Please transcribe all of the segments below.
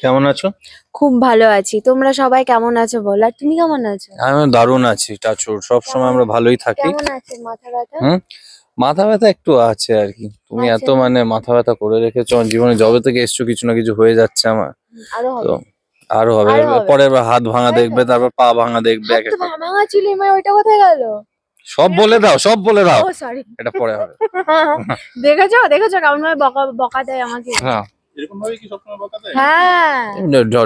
কেমন আছো? খুব ভালো আছি। তোমরা সবাই কেমন আছো বলো? আর তুমি কেমন আছো? আমি দারুণ আছি। টাচুর সব সময় আমরা ভালোই থাকি। কেমন আছে মাথা ব্যথা? মাথা ব্যথা একটু আছে আর কি। তুমি এত আছে। মানে মাথা ব্যথা করে রেখেছো আমার জীবনে, যবে থেকে এসছো কিছু না কিছু হয়ে যাচ্ছে আমার। আরো তো হবে। আরো হবে। আরো হবে। পরে এবার হাত ভাঙা তাই দেখবে, তো? তারপর পা ভাঙা দেখবে। হাত তো ভাঙা ছিল, ওইটা কোথায় গেল? সব বলে দাও, সব বলে দাও। ও সরি। এটা পরে হবে। দেখেছো দেখেছো কেমন ভাবে বকা বকা দেয় আমাকে? হ্যাঁ, এরকম ভাবে কি সবসময় বকা দেয়? হ্যাঁ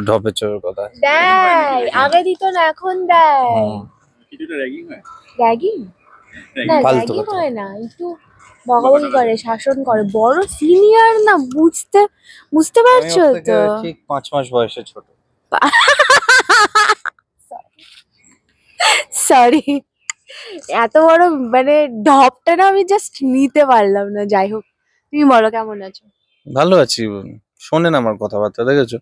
ঢপের চোরের কথা। দেয়, আগে দিত না এখন দেয়। কিছুটা র্যাগিং হয়। র্যাগিং না, ফালতু র্যাগিং কথা। হয় না, একটু বকাবকি করে, শাসন করে। বড় সিনিয়র না, বুঝতে বুঝতে আমি পারছো ওর থেকে তো? ঠিক 5 মাস বয়সে ছোট। সরি, এত বড় মানে ঢপটা না আমি জাস্ট নিতে পারলাম না। যাই হোক, তুমি বলো কেমন আছো? ভালো আছি। শোনেন আমার কথাবার্তা, দেখেছো?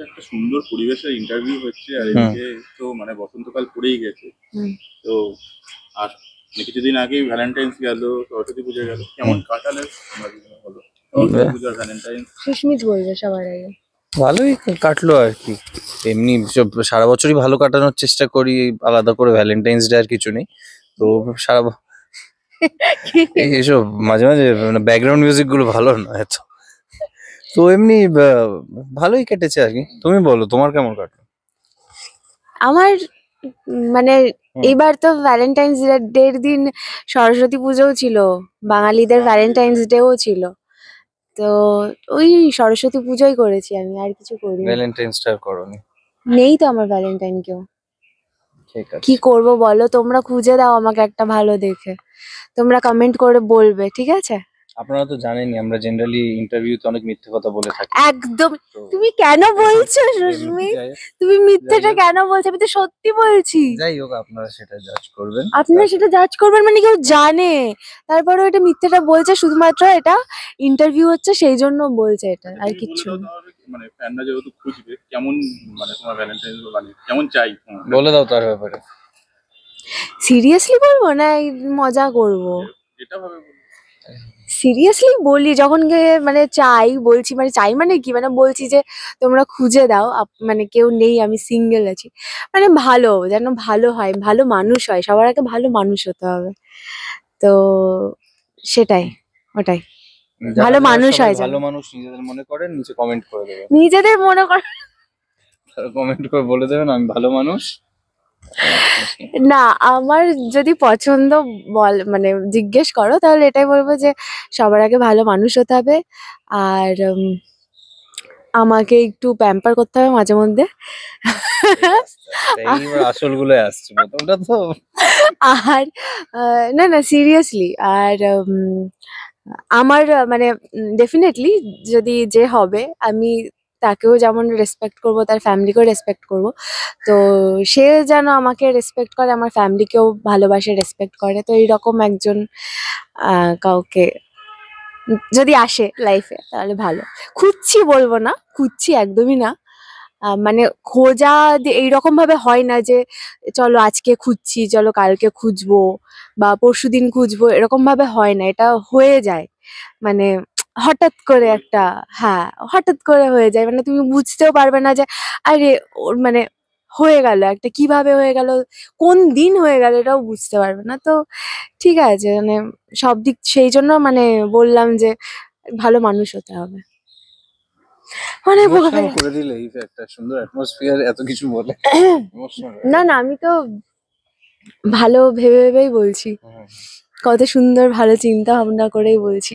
একটা সুন্দর পরিবেশে ইন্টারভিউ হচ্ছে, আর এদিকে তো মানে বসন্তকাল পড়েই গেছে। তো আর কিছুদিন আগেই ভ্যালেন্টাইন্স গেল, সরস্বতী পুজো গেল, কেমন কাটালে হলো সরস্বতী পুজো আর ভ্যালেন্টাইন্স? সুস্মিত বলবে সবার আগে। ভালোই কাটলো আর কি। এমনি সব সারা বছরই ভালো কাটানোর চেষ্টা করি, আলাদা করে ভ্যালেন্টাইন্স ডে আর কিছু নেই। তো এইসব মাঝে মাঝে মানে ব্যাকগ্রাউন্ড মিউজিক গুলো ভালো না এত। তো এমনি ভালোই কেটেছে আর কি। তুমি বলো তোমার কেমন কাটলো? আমার মানে এবার তো ভ্যালেন্টাইন্স ডের দিন সরস্বতী পুজোও ছিল, বাঙালিদের ভ্যালেন্টাইন্স ডেও ছিল। তো ওই সরস্বতী পুজোই করেছি আমি, আর কিছু করিনি। ভ্যালেন্টাইন্স ডে করোনি? নেই তো আমার ভ্যালেন্টাইন কেউ। ঠিক আছে, কি করব বলো? তোমরা খুঁজে দাও আমাকে একটা ভালো দেখে, তোমরা কমেন্ট করে বলবে, ঠিক আছে? আপনারা তো জানেনই আমরা জেনারেলি ইন্টারভিউতে অনেক মিথ্যে কথা বলে থাকি। একদম। তুমি কেন বলছো সুস্মি? তুমি মিথ্যেটা কেন বলছো? আমি তো সত্যি বলছি। যাই হোক, আপনারা সেটা জাজ করবেন। আপনারা সেটা জাজ করবেন মানে কেউ জানে, তারপরে ওটা মিথ্যেটা বলছে শুধুমাত্র এটা ইন্টারভিউ হচ্ছে সেই জন্য বলছে, এটা আর কিচ্ছু না। মানে ফ্যানরা যেহেতু খুঁজবে, কেমন মানে তোমার ভ্যালেন্টাইন্স মানে কেমন চাই বলে দাও তার ব্যাপারে। সিরিয়াসলি বলবো না মজা করব? যেটা ভাবে সিরিয়াসলি বলি, যখন মানে চাই বলছি, মানে চাই মানে কি, মানে বলছি যে তোমরা খুঁজে দাও, মানে কেউ নেই, আমি সিঙ্গেল আছি, মানে ভালো যেন ভালো হয়, ভালো মানুষ হয়, সবার আগে ভালো মানুষ হতে হবে। তো সেটাই, ওটাই, ভালো মানুষ হয়। ভালো মানুষ নিজেদের মনে করেন, নিচে কমেন্ট করে দেবেন। নিজেদের মনে কর কমেন্ট করে বলে দেবেন আমি ভালো মানুষ। না, আমার যদি পছন্দ মানে জিজ্ঞেস করো, তাহলে এটাই বলবো যে সবার আগে ভালো মানুষ হতে হবে, আর আমাকে একটু প্যাম্পার করতে হবে মাঝে মধ্যে। এইবার আসলগুলো আসছে, প্রথমটা তো। আর না না সিরিয়াসলি, আর আমার মানে ডেফিনেটলি যদি যে হবে, আমি তাকেও যেমন রেসপেক্ট করব, তার ফ্যামিলিকেও রেসপেক্ট করব। তো সে যেন আমাকে রেসপেক্ট করে, আমার ফ্যামিলিকেও ভালোবাসে, রেসপেক্ট করে। তো এইরকম একজন কাউকে যদি আসে লাইফে তাহলে ভালো। খুঁজছি বলবো না, খুঁজছি একদমই না। মানে খোঁজা এইরকম ভাবে হয় না যে চলো আজকে খুঁজছি, চলো কালকে খুঁজবো বা পরশুদিন খুঁজবো, এরকম ভাবে হয় না, এটা হয়ে যায় মানে হঠাৎ করে একটা, হ্যাঁ হঠাৎ করে হয়ে যায়, মানে তুমি বুঝতেও পারবে না যে আরে ওর মানে হয়ে গেল একটা, কিভাবে হয়ে গেল, কোন দিন হয়ে গেল, এটাও বুঝতে পারবে না। তো ঠিক আছে, মানে সব দিক সেই জন্য মানে বললাম যে ভালো মানুষ হতে হবে। মানে করে দিলে এই একটা সুন্দর অ্যাটমসফিয়ার এত কিছু বলে। না না, আমি তো ভালো ভেবে ভেবেই বলছি, কত সুন্দর ভালো চিন্তা ভাবনা করেই বলছি।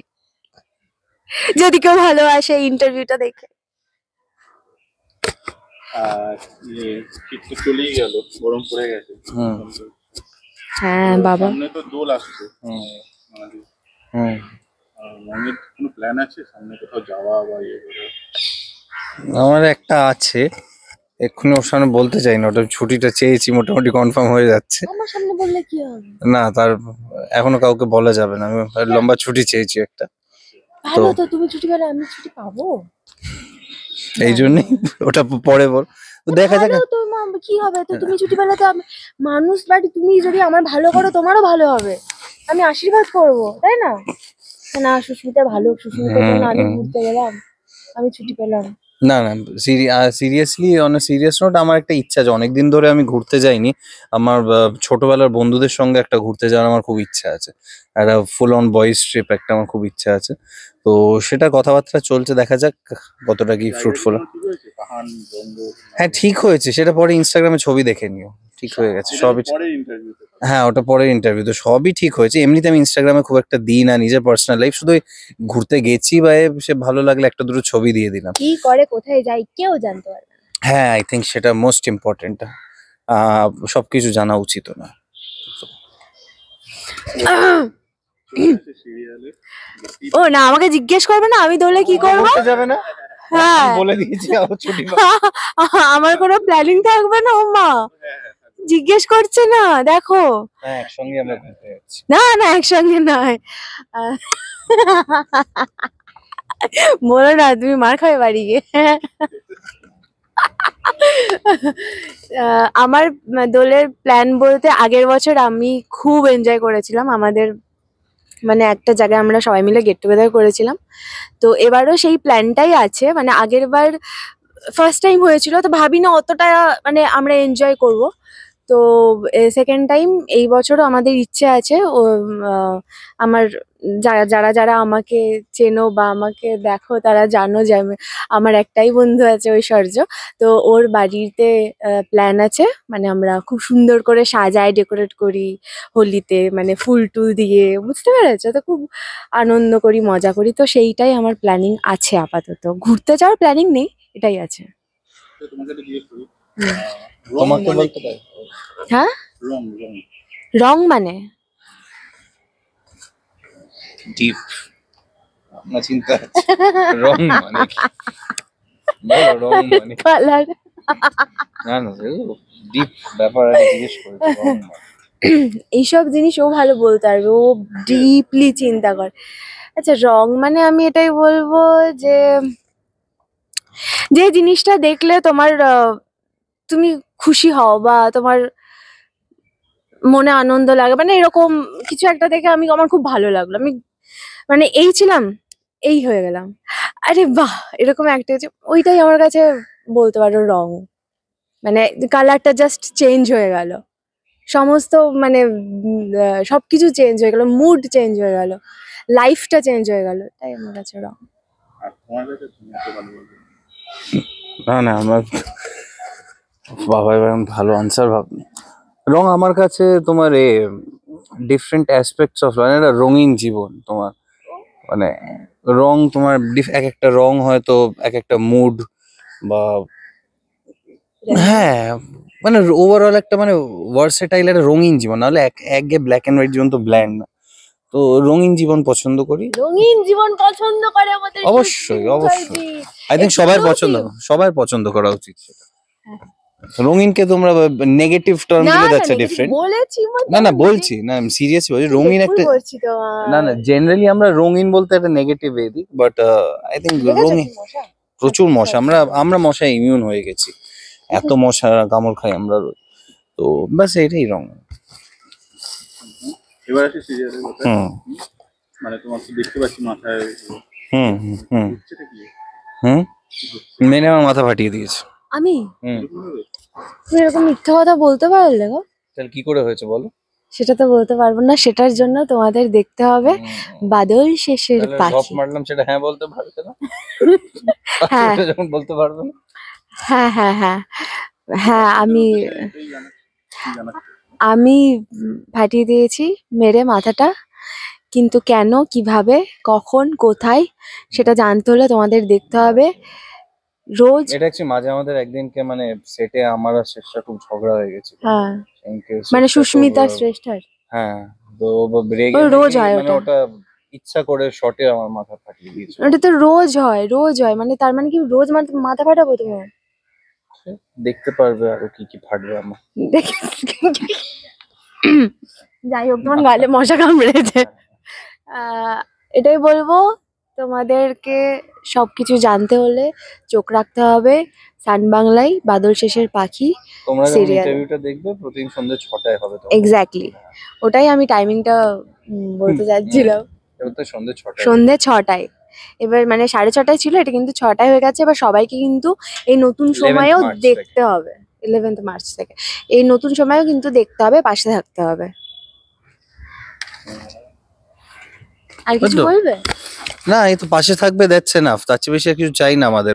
যদি কেউ ভালোবাসে ইন্টারভিউটা দেখে। আর শীত তো চলেই গেল, গরম পড়ে গেছে। হুম। হ্যাঁ তো বাবা, সামনে তো দোল আসছে হুম আমাদের। হুম। রঙের কোনো প্ল্যান আছে সামনে কোথাও যাওয়া বা ইয়ে করে? আমার একটা আছে, এক্ষুনি ওর সামনে বলতে চাই না, ওটা ছুটিটা চেয়েছি, মোটামুটি কনফার্ম হয়ে যাচ্ছে। আমার সামনে বললে কি হবে? না, তার এখনো কাউকে বলা যাবে না, আমি লম্বা ছুটি চেয়েছি একটা, ভালো তো, তুমি ছুটি পেলে আমি ছুটি পাবো। এই জন্যই ওটা পরে বল, তো দেখা যাক। ভালো তো কি হবে, তো তুমি ছুটি পেলে তো মানুষ বাড়ি, তুমি যদি আমার ভালো করো তোমারও ভালো হবে, আমি আশীর্বাদ করবো, তাই না? না সুস্মিতা ভালো, সুস্মিতার জন্য আমি ঘুরতে গেলাম, আমি ছুটি পেলাম। না না, সিরিয়াসলি অন সিরিয়াস নোট, আমার একটা ইচ্ছা আছে, অনেকদিন ধরে আমি ঘুরতে যাইনি। আমার ছোটবেলার বন্ধুদের সঙ্গে একটা ঘুরতে যাওয়ার আমার খুব ইচ্ছা আছে, একটা ফুল অন বয়েজ ট্রিপ একটা আমার খুব ইচ্ছা আছে। তো সেটা কথাবার্তা চলছে, দেখা যাক কতটা কি ফ্রুটফুল। জায়গাগুলো ঠিক হয়েছে, পাহাড় জঙ্গল? হ্যাঁ ঠিক হয়েছে, সেটা পরে ইনস্টাগ্রামে ছবি দেখে নিও, ঠিক হয়ে গেছে সবই। পরে ইন্টারভিউতে হ্যাঁ ওটা পরের ইন্টারভিউ, তো সবই ঠিক হয়েছে। এমনিতে আমি ইনস্টাগ্রামে খুব একটা দিই না নিজের পার্সোনাল লাইফ, শুধু ওই ঘুরতে গেছি বা সে ভালো লাগলে একটা দুটো ছবি দিয়ে দিলাম। কি করে কোথায় যাই কেউ জানতে পারবে না। হ্যাঁ আই থিঙ্ক সেটা মোস্ট ইম্পর্টেন্ট, সবকিছু জানা উচিত না। সিরিয়ালে ও না, আমাকে জিজ্ঞেস করবে না আমি দোলে কি করবো? ঘুরতে যাবে না? হ্যাঁ আমি বলে দিয়েছি আবার ছুটি আমার কোনো প্ল্যানিং থাকবে না, ও মা জিজ্ঞেস করছে না, দেখো। হ্যাঁ একসঙ্গে আমরা ঘুরতে যাচ্ছি। না না একসঙ্গে নয়, আহ, বলো না, তুমি মার খাবে বাড়ি গিয়ে। আমার দোলের প্ল্যান বলতে, আগের বছর আমি খুব এনজয় করেছিলাম, আমাদের মানে একটা জায়গায় আমরা সবাই মিলে গেট টুগেদার করেছিলাম। তো এবারও সেই প্ল্যানটাই আছে, মানে আগের বার ফার্স্ট টাইম হয়েছিল তো ভাবি না অতটা মানে আমরা এনজয় করব। তো সেকেন্ড টাইম এই বছরও আমাদের ইচ্ছে আছে। ও আমার যারা যারা যারা আমাকে চেনো বা আমাকে দেখো তারা জানো যে আমার একটাই বন্ধু আছে ঐশ্বর্য। তো ওর বাড়িতে প্ল্যান আছে, মানে আমরা খুব সুন্দর করে সাজাই ডেকোরেট করি হোলিতে, মানে ফুল টুল দিয়ে, বুঝতে পেরেছো তো, খুব আনন্দ করি মজা করি। তো সেইটাই আমার প্ল্যানিং আছে আপাতত, ঘুরতে যাওয়ার প্ল্যানিং নেই, এটাই আছে। তো তোমাকে তো জিজ্ঞেস করি, তোমাকে বলতে পারি হ্যাঁ রং রং রং মানে ডিপ, আপনার চিন্তা আছে রং মানে কি? বলো রং মানে কি? কালার। না না ডিপ ব্যাপার আছে, জিজ্ঞেস করেছি রং মানে। এইসব জিনিস ও ভালো বলতে পারবে, ও ডিপলি চিন্তা করে। আচ্ছা রং মানে আমি এটাই বলবো যে, যে জিনিসটা দেখলে তোমার তুমি খুশি হও বা তোমার মনে আনন্দ লাগে, মানে এরকম কিছু একটা দেখে আমার খুব ভালো লাগলো, আমি মানে এই ছিলাম, এই হয়ে গেলাম, আরে বাহ, এরকম একটা যে ওইটাই আমার কাছে বলতে পারো রং। মানে কালারটা জাস্ট চেঞ্জ হয়ে গেল, সমস্ত মানে সবকিছু চেঞ্জ হয়ে গেল, মুড চেঞ্জ হয়ে গেল, লাইফটা চেঞ্জ হয়ে গেল, তাই আমার কাছে রং। আর তোমার কাছে তুমি এত ভালো বলবে? না না আমার বাবা এবার আমি ভালো আনসার ভাবনি। রং আমার কাছে তোমার ডিফারেন্ট অ্যাসপেক্টস অফ, মানে একটা রঙিন জীবন তোমার, মানে রং তোমার এক একটা রং হয়তো এক একটা মুড বা হ্যাঁ, মানে ওভারঅল একটা মানে ভার্সেটাইল একটা রঙিন জীবন, নাহলে একঘেয়ে ব্ল্যাক এন্ড হোয়াইট জীবন তো ব্ল্যান্ড না। তো রঙিন জীবন পছন্দ করি। রঙিন জীবন পছন্দ করে আমাদের অবশ্যই, সুস্মিতা অবশ্যই। জি। আই থিঙ্ক সবার Exclusive। পছন্দ, সবার পছন্দ করা উচিত সেটা। হ্যাঁ। রঙিনকে তোমরা নেগেটিভ টার্ম না দিলে না যাচ্ছে negative ডিফারেন্ট। বলেছি না না বলছি, না আমি সিরিয়াসলি বলছি, রঙিন একটা, বলছি তো না না জেনারেলি আমরা রঙিন বলতে একটা নেগেটিভ এ দিই, বাট আই থিঙ্ক রঙিন প্রচুর মশা, আমরা মশায় ইমিউন হয়ে গেছি, এত মশা কামড় খাই আমরা রোজ। তো বাস এটাই রং। এবার আসি সিরিয়ালের কথা। হুম মানে তোমার তো দেখতে পাচ্ছি মাথায় হুম হুম হুম হচ্ছেটা কি? হুম মেনে আমার মাথা ফাটিয়ে দিয়েছে। আমি হুম, এরকম ভাবে? তুমি এরকম মিথ্যা কথা বলতে পারলে গো? তাহলে কি করে হয়েছে বলো? সেটা তো বলতে পারবো না, সেটার জন্য তোমাদের দেখতে হবে বাদল শেষের তাহলে ড্রপ পাখি। মারলাম সেটা হ্যাঁ বলতে পারবে না? হ্যাঁ সেটা যখন বলতে পারবে না। হ্যাঁ হ্যাঁ হ্যাঁ হ্যাঁ আমি এটাই জানাচ্ছি, কি জানাচ্ছি? আমি ফাটিয়ে দিয়েছি মেরে মাথাটা, কিন্তু কেন, কিভাবে, কখন, কোথায় সেটা জানতে হলে তোমাদের দেখতে হবে রোজ। এটা অ্যাকচুয়ালি মাঝে আমাদের একদিনকে মানে সেটে আমার আর শেষটা খুব ঝগড়া হয়ে গেছে। হ্যাঁ, সেদিনকে মানে শেষটা সুস্মিতা খুব, শ্রেষ্ঠার। হ্যাঁ, তো রেগে ওই রোজ মেগে হয় মানে ওটা। ওটা ইচ্ছা করে শটে আমার মাথা ফাটিয়ে দিয়েছিল। ওটা তো রোজ হয়, রোজ হয়, মানে তার মানে কি রোজ মাথা ফাটাবো তোমার? দেখতে পারবে আরো কি কি ফাটবে আমার। দেখে যাই হোক, তোমার গালে মশা কামড়েছে। এটাই বলবো, তোমাদেরকে সবকিছু জানতে হলে চোখ রাখতে হবে সান বাংলায়, বাদল শেষের পাখি তোমরা যখন সিরিয়াল। ইন্টারভিউটা দেখবে প্রতিদিন সন্ধ্যে 6টায় হবে তো। এক্স্যাক্টলি, ওটাই আমি টাইমিংটা বলতে যাচ্ছিলাম। এবার তো সন্ধ্যে 6টায়। সন্ধে 6টায়। এবার মানে 6:30 ছিল, এটা কিন্তু 6টায় হয়ে গেছে। এবার সবাইকে কিন্তু এই নতুন 11th সময়েও মার্চ দেখতে হবে। 11th মার্চ থেকে এই নতুন সময়েও কিন্তু দেখতে হবে, পাশে থাকতে হবে। আর কিছু বুঝলো? বলবে? না, এই তো পাশে থাকবে, দ্যাটস এনাফ। তার চেয়ে বেশি আর কিছু চাই না আমাদের।